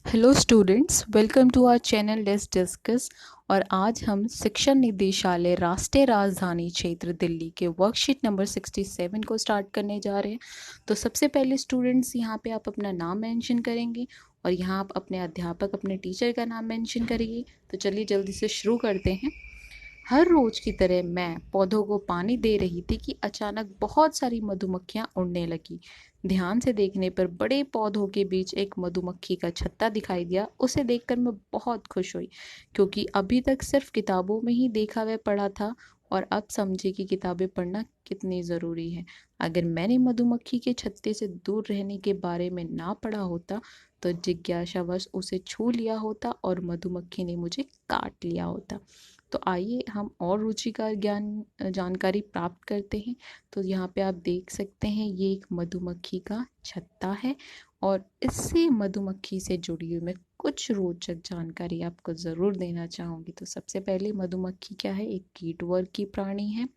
Hello students, welcome to our channel let's discuss. और आज हम शिक्षा निदेशालय राष्ट्रीय राजधानी क्षेत्र दिल्ली के वर्कशीट नंबर 67 को स्टार्ट करने जा रहे हैं। तो सबसे पहले स्टूडेंट्स यहाँ पे आप अपना नाम मेंशन करेंगे और यहाँ आप अपने अध्यापक, अपने टीचर का नाम मेंशन करेंगे। तो चलिए जल्दी से शुरू करते हैं। हर रोज की तरह मैं पौधों को पानी दे रही थी कि अचानक बहुत सारी मधुमक्खियां उड़ने लगी। ध्यान से देखने पर बड़े पौधों के बीच एक मधुमक्खी का छत्ता दिखाई दिया। उसे देखकर मैं बहुत खुश हुई, क्योंकि अभी तक सिर्फ किताबों में ही देखा व पढ़ा था, और अब समझे कि किताबें पढ़ना कितनी ज़रूरी है। अगर मैंने मधुमक्खी के छत्ते से दूर रहने के बारे में ना पढ़ा होता तो जिज्ञासावश उसे छू लिया होता और मधुमक्खी ने मुझे काट लिया होता। तो आइए हम और रुचिकर जानकारी प्राप्त करते हैं। तो यहाँ पे आप देख सकते हैं ये एक मधुमक्खी का छत्ता है, और इससे मधुमक्खी से जुड़ी हुई मैं कुछ रोचक जानकारी आपको ज़रूर देना चाहूँगी। तो सबसे पहले मधुमक्खी क्या है, एक कीट वर्ग की प्राणी है,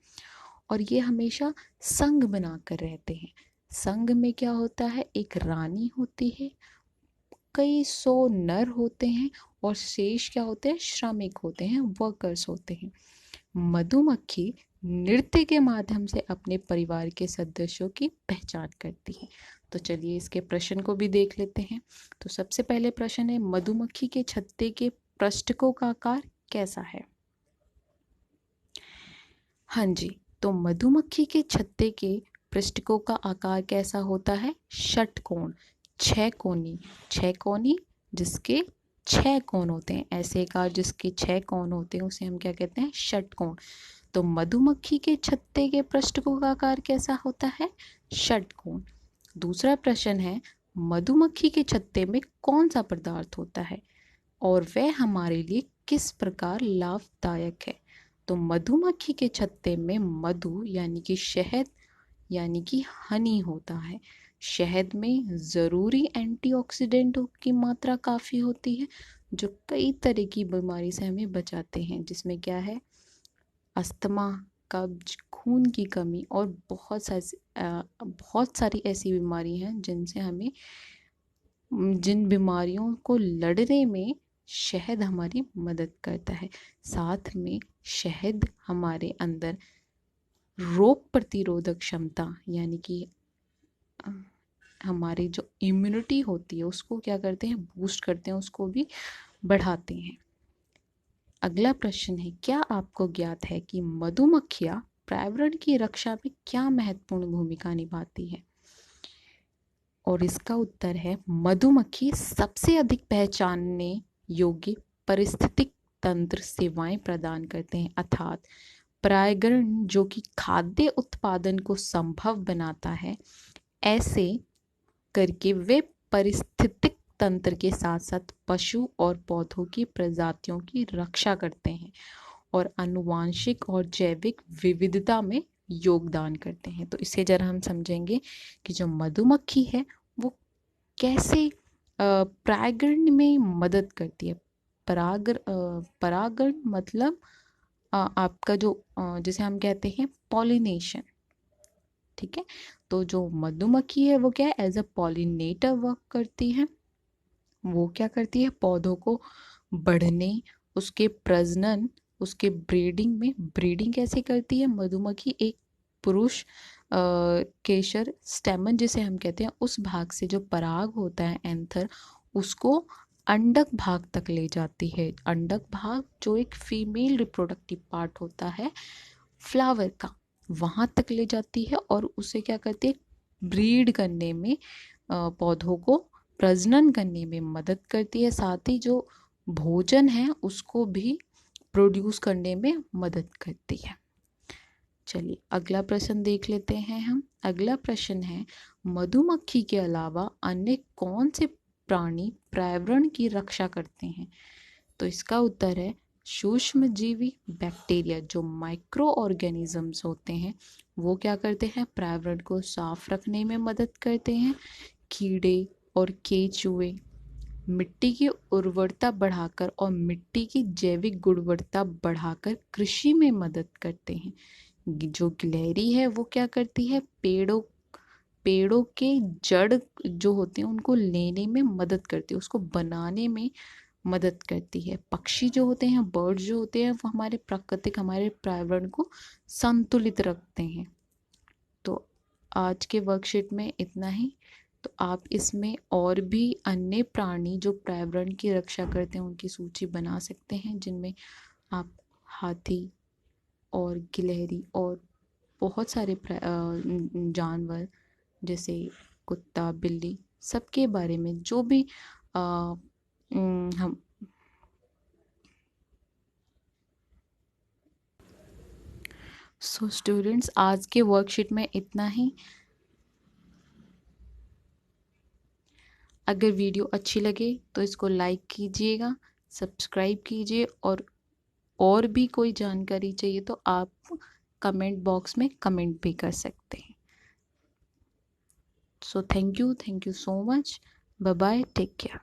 और ये हमेशा संघ बनाकर रहते हैं। संघ में क्या होता है, एक रानी होती है, कई सौ नर होते हैं, और शेष क्या होते हैं, श्रमिक होते हैं, वर्कर्स होते हैं। मधुमक्खी नृत्य के माध्यम से अपने परिवार के सदस्यों की पहचान करती है। तो चलिए इसके प्रश्न को भी देख लेते हैं। तो सबसे पहले प्रश्न है, मधुमक्खी के छत्ते के पृष्ठकों का आकार कैसा है? हाँ जी, तो मधुमक्खी के छत्ते के पृष्ठकों का आकार कैसा होता है? षटकोण, छह कोनी। छह कोनी जिसके छह कोण होते हैं, ऐसे आकार जिसके छह कोण होते हैं उसे हम क्या कहते हैं? षटकोण। तो मधुमक्खी के छत्ते के पृष्ठकों का आकार कैसा होता है? षटकोण। दूसरा प्रश्न है, मधुमक्खी के छत्ते में कौन सा पदार्थ होता है और वह हमारे लिए किस प्रकार लाभदायक है? तो मधुमक्खी के छत्ते में मधु यानी कि शहद यानी कि हनी होता है। शहद में ज़रूरी एंटीऑक्सीडेंटों की मात्रा काफ़ी होती है, जो कई तरह की बीमारी से हमें बचाते हैं, जिसमें क्या है, अस्थमा, कब्ज, खून की कमी और बहुत सारी ऐसी बीमारी हैं जिनसे हमें, जिन बीमारियों को लड़ने में शहद हमारी मदद करता है। साथ में शहद हमारे अंदर रोग प्रतिरोधक क्षमता यानी कि अ, हमारी जो इम्यूनिटी होती है उसको क्या करते हैं, बूस्ट करते हैं, उसको भी बढ़ाते हैं। अगला प्रश्न है, क्या आपको ज्ञात है कि मधुमक्खियां पर्यावरण की रक्षा में क्या महत्वपूर्ण भूमिका निभाती है? और इसका उत्तर है, मधुमक्खी सबसे अधिक पहचानने योग्य पारिस्थितिक तंत्र सेवाएं प्रदान करते हैं, अर्थात परागण जो कि खाद्य उत्पादन को संभव बनाता है। ऐसे करके वे पारिस्थितिक तंत्र के साथ साथ पशु और पौधों की प्रजातियों की रक्षा करते हैं और आनुवांशिक और जैविक विविधता में योगदान करते हैं। तो इसे जरा हम समझेंगे कि जो मधुमक्खी है वो कैसे परागण में मदद करती है। परागण मतलब आपका जो जिसे हम कहते हैं पॉलिनेशन। ठीक है, तो जो मधुमक्खी है वो क्या है, एज अ पॉलिनेटर वर्क करती है। वो क्या करती है, पौधों को बढ़ने, उसके प्रजनन, उसके ब्रीडिंग में, ब्रीडिंग कैसे करती है, मधुमक्खी एक पुरुष केशर स्टेमन जिसे हम कहते हैं उस भाग से जो पराग होता है, एंथर, उसको अंडक भाग तक ले जाती है। अंडक भाग जो एक फीमेल रिप्रोडक्टिव पार्ट होता है फ्लावर का, वहां तक ले जाती है और उसे क्या करती है, ब्रीड करने में, पौधों को प्रजनन करने में मदद करती है। साथ ही जो भोजन है उसको भी प्रोड्यूस करने में मदद करती है। चलिए अगला प्रश्न देख लेते हैं हम। अगला प्रश्न है, मधुमक्खी के अलावा अन्य कौन से प्राणी पर्यावरण की रक्षा करते हैं? तो इसका उत्तर है, सूक्ष्म जीवी बैक्टीरिया, जो माइक्रो ऑर्गेनिजम्स होते हैं वो क्या करते हैं, पर्यावरण को साफ रखने में मदद करते हैं। कीड़े और केंचुए मिट्टी की उर्वरता बढ़ाकर और मिट्टी की जैविक गुणवत्ता बढ़ाकर कृषि में मदद करते हैं। जो गिलहरी है वो क्या करती है, पेड़ों पेड़ों के जड़ जो होते हैं उनको लेने में मदद करती है, उसको बनाने में मदद करती है। पक्षी जो होते हैं, बर्ड्स जो होते हैं, वो हमारे प्राकृतिक, हमारे पर्यावरण को संतुलित रखते हैं। तो आज के वर्कशीट में इतना ही। तो आप इसमें और भी अन्य प्राणी जो पर्यावरण की रक्षा करते हैं उनकी सूची बना सकते हैं, जिनमें आप हाथी और गिलहरी और बहुत सारे जानवर जैसे कुत्ता, बिल्ली, सबके बारे में जो भी हम स्टूडेंट्स, आज के वर्कशीट में इतना ही। अगर वीडियो अच्छी लगे तो इसको लाइक कीजिएगा, सब्सक्राइब कीजिए, और भी कोई जानकारी चाहिए तो आप कमेंट बॉक्स में कमेंट भी कर सकते हैं। So thank you so much, bye bye, take care.